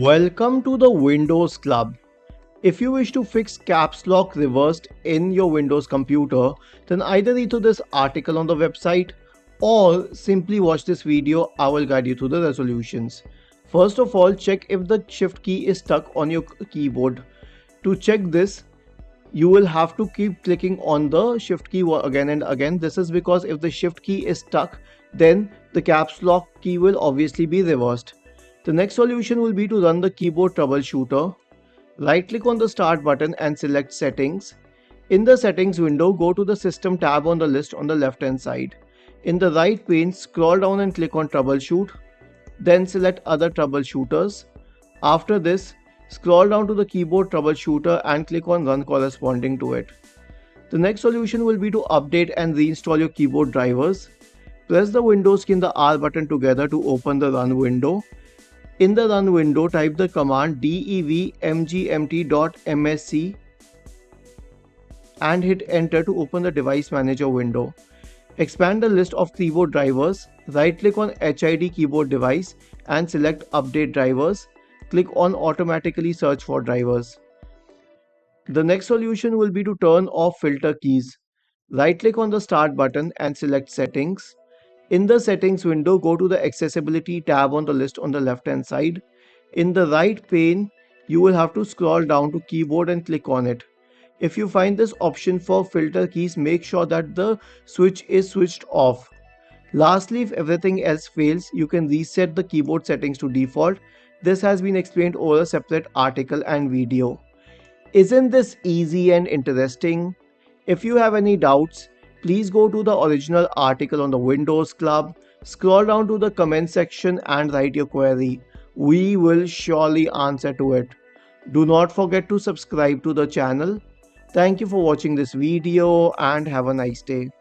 Welcome to the Windows Club. If you wish to fix caps lock reversed in your Windows computer, then either read through this article on the website or simply watch this video. I will guide you through the resolutions. First of all, check if the shift key is stuck on your keyboard. To check this, you will have to keep clicking on the shift key again and again. This is because if the shift key is stuck, then the caps lock key will obviously be reversed. The next solution will be to run the Keyboard Troubleshooter. Right click on the Start button and select Settings. In the Settings window, go to the System tab on the list on the left hand side. In the right pane, scroll down and click on Troubleshoot. Then select Other Troubleshooters. After this, scroll down to the Keyboard Troubleshooter and click on Run corresponding to it. The next solution will be to update and reinstall your keyboard drivers. Press the Windows key and the R button together to open the Run window. In the Run window, type the command devmgmt.msc and hit Enter to open the Device Manager window. Expand the list of keyboard drivers. Right-click on HID keyboard device and select Update Drivers. Click on Automatically Search for Drivers. The next solution will be to turn off filter keys. Right-click on the Start button and select Settings. In the Settings window, go to the Accessibility tab on the list on the left hand side. In the right pane, you will have to scroll down to Keyboard and click on it. If you find this option for filter keys, make sure that the switch is switched off. Lastly, if everything else fails, you can reset the keyboard settings to default. This has been explained over a separate article and video. Isn't this easy and interesting? If you have any doubts, please go to the original article on the Windows Club, scroll down to the comment section and write your query. We will surely answer to it. Do not forget to subscribe to the channel. Thank you for watching this video and have a nice day.